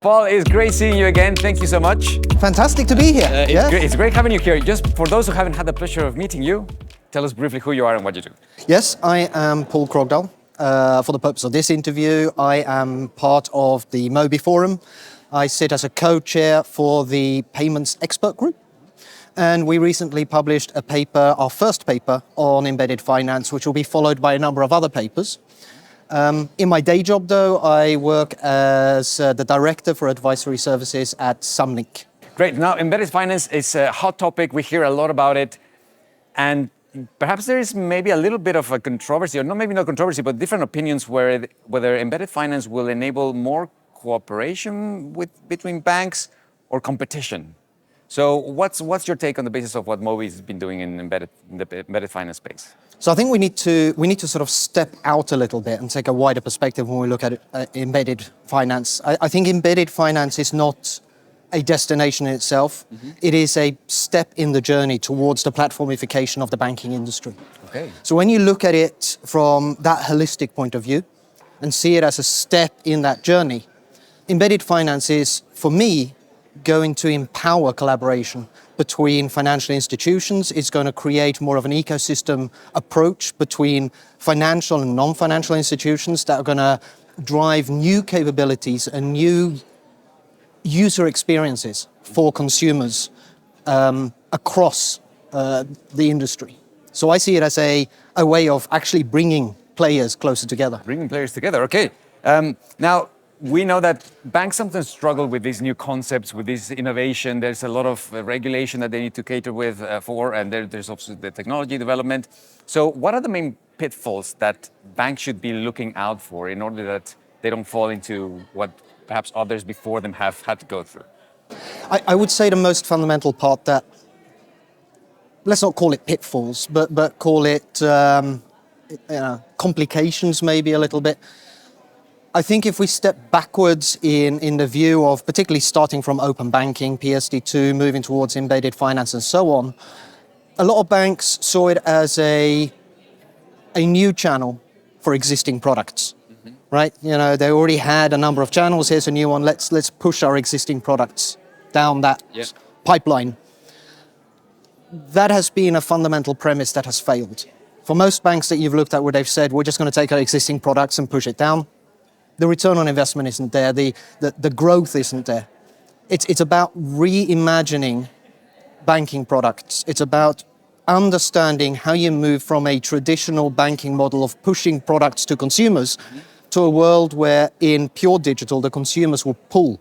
Paul, it's great seeing you again. Thank you so much. Fantastic to be here. It's great having you here. Just for those who haven't had the pleasure of meeting you, tell us briefly who you are and what you do. Yes, I am Pål Kroghdal. For the purpose of this interview, I am part of the Mobey forum. I sit as a co-chair for the Payments Workgroup. And we recently published a paper, our first paper, on embedded finance, which will be followed by a number of other papers. In my day job, though, I work as the Director for Advisory Services at Samlink. Great. Now, embedded finance is a hot topic. We hear a lot about it. And perhaps there is maybe a little bit of a controversy, or maybe not controversy, but different opinions whether embedded finance will enable more cooperation between banks or competition. So what's your take on the basis of what Mobey has been doing in the embedded finance space? So I think we need to sort of step out a little bit and take a wider perspective when we look at embedded finance. I think embedded finance is not a destination in itself. Mm-hmm. It is a step in the journey towards the platformification of the banking industry. Okay. So when you look at it from that holistic point of view and see it as a step in that journey, embedded finance is, for me, going to empower collaboration between financial institutions. It's going to create more of an ecosystem approach between financial and non-financial institutions that are going to drive new capabilities and new user experiences for consumers across the industry. So I see it as a way of actually bringing players closer together. Bringing players together, okay. Now, we know that banks sometimes struggle with these new concepts, with this innovation. There's a lot of regulation that they need to cater for, and there's also the technology development. So what are the main pitfalls that banks should be looking out for in order that they don't fall into what perhaps others before them have had to go through? I would say the most fundamental part that, let's not call it pitfalls, but call it complications maybe a little bit. I think if we step backwards in the view of particularly starting from open banking, PSD2, moving towards embedded finance and so on, a lot of banks saw it as a new channel for existing products, mm-hmm. right? You know, they already had a number of channels. Here's a new one. Let's push our existing products down that pipeline. That has been a fundamental premise that has failed. For most banks that you've looked at where they've said, we're just going to take our existing products and push it down, the return on investment isn't there, the growth isn't there. It's about reimagining banking products. It's about understanding how you move from a traditional banking model of pushing products to consumers to a world where in pure digital, the consumers will pull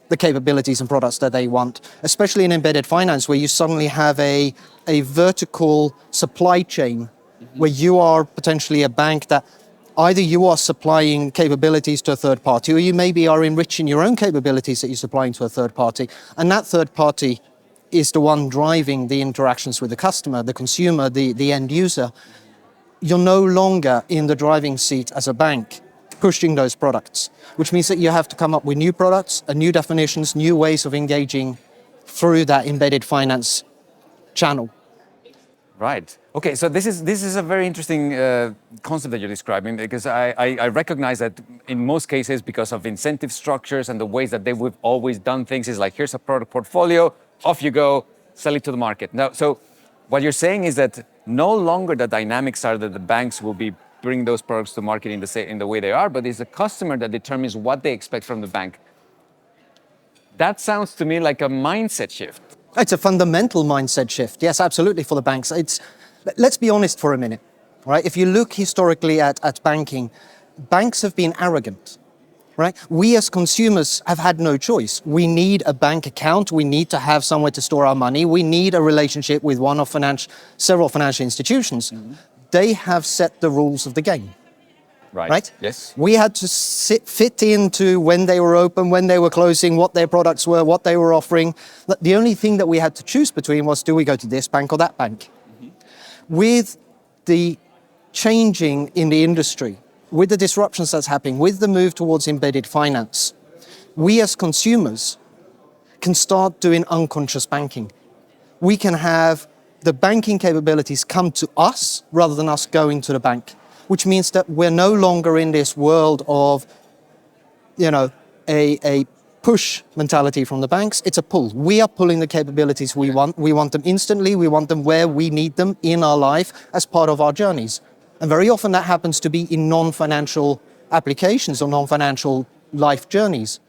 the capabilities and products that they want, especially in embedded finance, where you suddenly have a vertical supply chain, where you are potentially a bank that either you are supplying capabilities to a third party, or you maybe are enriching your own capabilities that you're supplying to a third party. And that third party is the one driving the interactions with the customer, the consumer, the end user. You're no longer in the driving seat as a bank pushing those products, which means that you have to come up with new products, new definitions, new ways of engaging through that embedded finance channel. Right. Okay, so this is a very interesting concept that you're describing, because I recognize that in most cases, because of incentive structures and the ways that we've always done things, is like, here's a product portfolio, off you go, sell it to the market. Now, so what you're saying is that no longer the dynamics are that the banks will be bringing those products to market in the way they are, but it's the customer that determines what they expect from the bank. That sounds to me like a mindset shift. It's a fundamental mindset shift. Yes, absolutely, for the banks. Let's be honest for a minute, right? If you look historically at banking, banks have been arrogant, right? We as consumers have had no choice. We need a bank account. We need to have somewhere to store our money. We need a relationship with one of several financial institutions. Mm-hmm. They have set the rules of the game. Right? Yes. We had to fit into when they were open, when they were closing, what their products were, what they were offering. The only thing that we had to choose between was, do we go to this bank or that bank? Mm-hmm. With the changing in the industry, with the disruptions that's happening, with the move towards embedded finance, we as consumers can start doing unconscious banking. We can have the banking capabilities come to us rather than us going to the bank, which means that we're no longer in this world of, a push mentality from the banks, it's a pull. We are pulling the capabilities we want. We want them instantly. We want them where we need them in our life as part of our journeys. And very often that happens to be in non-financial applications or non-financial life journeys,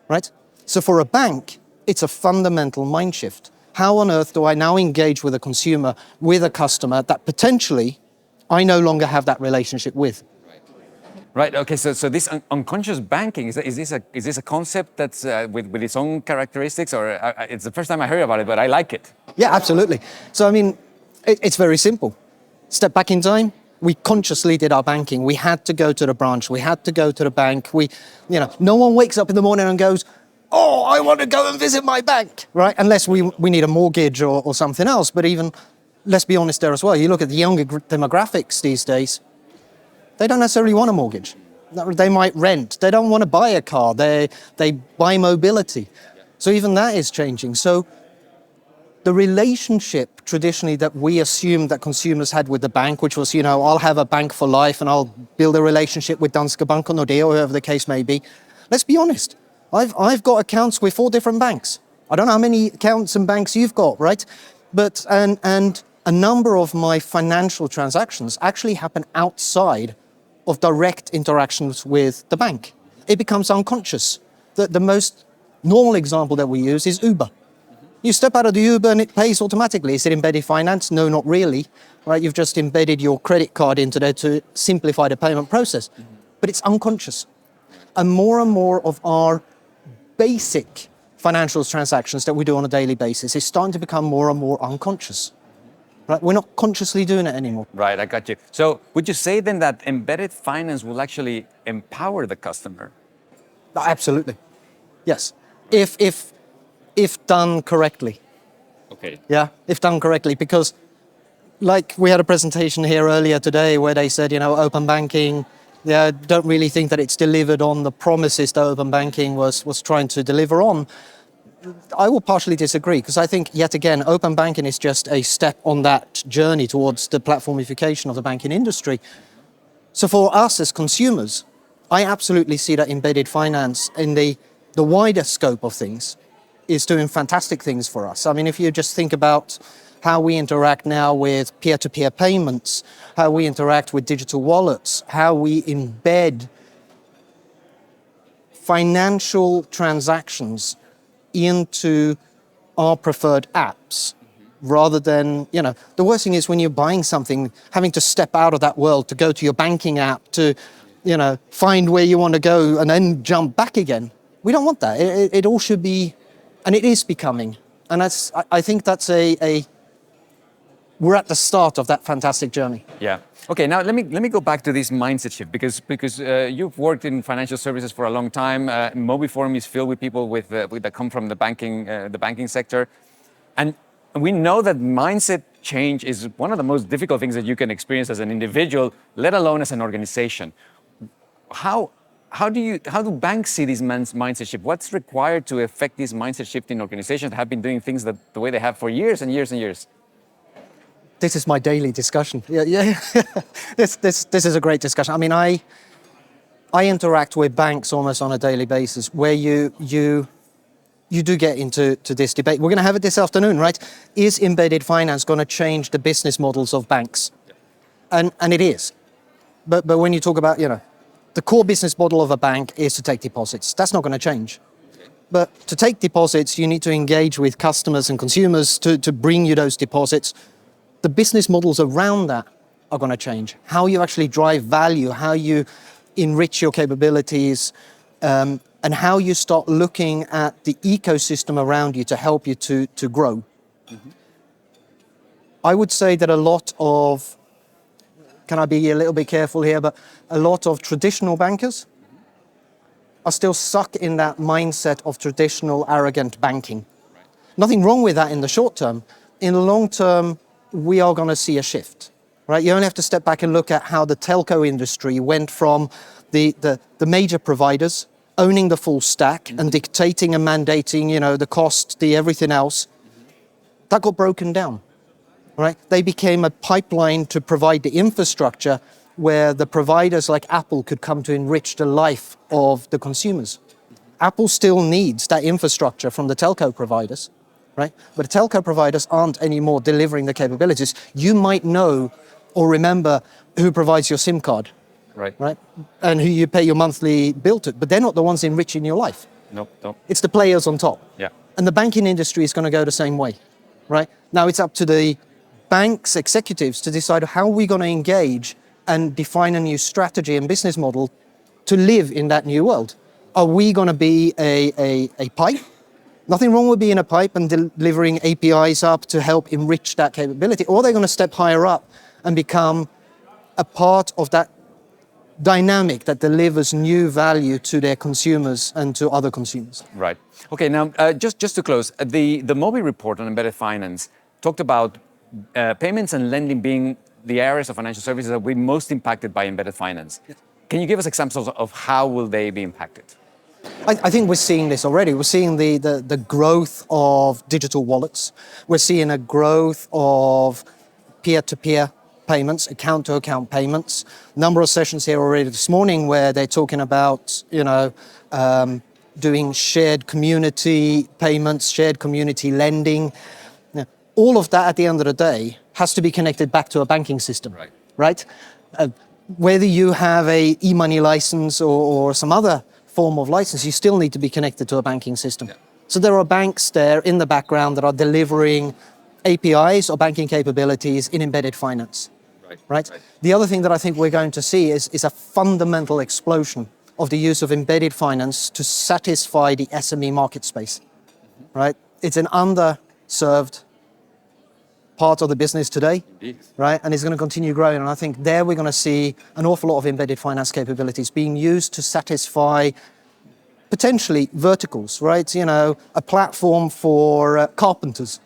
right? So for a bank, it's a fundamental mind shift. How on earth do I now engage with a consumer, with a customer that potentially I no longer have that relationship with? Right. Okay. So this unconscious banking, is this a concept that's with its own characteristics, or it's the first time I heard about it, but I like it. Yeah, absolutely. So I mean, it's very simple. Step back in time. We consciously did our banking. We had to go to the branch. We had to go to the bank. No one wakes up in the morning and goes, "Oh, I want to go and visit my bank," right? Unless we need a mortgage or something else. But even, let's be honest there as well. You look at the younger demographics these days. They don't necessarily want a mortgage. They might rent. They don't want to buy a car. They buy mobility. So even that is changing. So the relationship traditionally that we assumed that consumers had with the bank, which was, I'll have a bank for life and I'll build a relationship with Danske Bank or Nordea, or whoever the case may be. Let's be honest. I've got accounts with 4 different banks. I don't know how many accounts and banks you've got, right? But and a number of my financial transactions actually happen outside of direct interactions with the bank. It becomes unconscious. The most normal example that we use is Uber. You step out of the Uber and it pays automatically. Is it embedded finance? No, not really. Right? You've just embedded your credit card into there to simplify the payment process. But it's unconscious. And more of our basic financial transactions that we do on a daily basis is starting to become more and more unconscious. Right? We're not consciously doing it anymore. Right, I got you. So would you say then that embedded finance will actually empower the customer? Absolutely. Yes. If done correctly. Okay. Yeah, if done correctly. Because like we had a presentation here earlier today where they said, open banking, don't really think that it's delivered on the promises that open banking was trying to deliver on. I will partially disagree, because I think, yet again, open banking is just a step on that journey towards the platformification of the banking industry. So for us as consumers, I absolutely see that embedded finance in the wider scope of things is doing fantastic things for us. I mean, if you just think about how we interact now with peer-to-peer payments, how we interact with digital wallets, how we embed financial transactions into our preferred apps, rather than, the worst thing is when you're buying something, having to step out of that world to go to your banking app to, find where you want to go and then jump back again. We don't want that. It all should be, and it is becoming. And I think that's we're at the start of that fantastic journey. Yeah. Okay. Now let me go back to this mindset shift, because you've worked in financial services for a long time. Mobey Forum is filled with people that come from the banking sector, and we know that mindset change is one of the most difficult things that you can experience as an individual, let alone as an organization. How do banks see this mindset shift? What's required to effect this mindset shift in organizations that have been doing things the way they have for years and years and years? This is my daily discussion. Yeah. This is a great discussion. I mean, I interact with banks almost on a daily basis, where you do get into this debate. We're going to have it this afternoon, right? Is embedded finance going to change the business models of banks? And it is. But when you talk about, the core business model of a bank is to take deposits. That's not going to change. But to take deposits, you need to engage with customers and consumers to bring you those deposits. The business models around that are going to change. How you actually drive value, how you enrich your capabilities, and how you start looking at the ecosystem around you to help you to grow. Mm-hmm. I would say that a lot of, can I be a little bit careful here, but a lot of traditional bankers are still stuck in that mindset of traditional arrogant banking. Right. Nothing wrong with that in the short term. In the long term, we are going to see a shift, right? You only have to step back and look at how the telco industry went from the major providers owning the full stack and dictating and mandating, the cost, the everything else. That got broken down, right? They became a pipeline to provide the infrastructure where the providers like Apple could come to enrich the life of the consumers. Apple still needs that infrastructure from the telco providers, right? But the telco providers aren't anymore delivering the capabilities. You might know or remember who provides your SIM card, right? And who you pay your monthly bill to, but they're not the ones enriching your life. Nope. It's the players on top. Yeah. And the banking industry is going to go the same way, right? Now it's up to the bank's executives to decide how we're going to engage and define a new strategy and business model to live in that new world. Are we going to be a pipe? Nothing wrong with being a pipe and delivering APIs up to help enrich that capability. Or are they going to step higher up and become a part of that dynamic that delivers new value to their consumers and to other consumers? Right. Okay, now, just to close, the Mobey report on embedded finance talked about payments and lending being the areas of financial services that will be most impacted by embedded finance. Yes. Can you give us examples of how will they be impacted? I think we're seeing this already. We're seeing the growth of digital wallets. We're seeing a growth of peer-to-peer payments, account-to-account payments. Number of sessions here already this morning where they're talking about, doing shared community payments, shared community lending. Now, all of that at the end of the day has to be connected back to a banking system, right? Whether you have a e-money license or some other form of license, you still need to be connected to a banking system. Yeah. So there are banks there in the background that are delivering APIs or banking capabilities in embedded finance. Right? The other thing that I think we're going to see is a fundamental explosion of the use of embedded finance to satisfy the SME market space. Right? It's an underserved part of the business today, right? And it's going to continue growing. And I think there we're going to see an awful lot of embedded finance capabilities being used to satisfy potentially verticals, right? A platform for carpenters,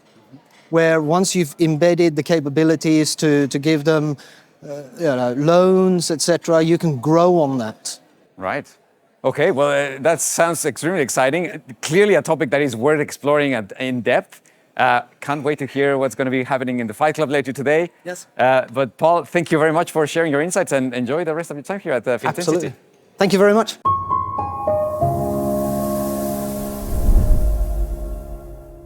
where once you've embedded the capabilities to give them loans, etc., you can grow on that. Right. Okay, well, that sounds extremely exciting. Clearly a topic that is worth exploring in depth. Can't wait to hear what's going to be happening in the Fight Club later today. Yes. But Paul, thank you very much for sharing your insights and enjoy the rest of your time here at Finance Institute. Absolutely. Thank you very much.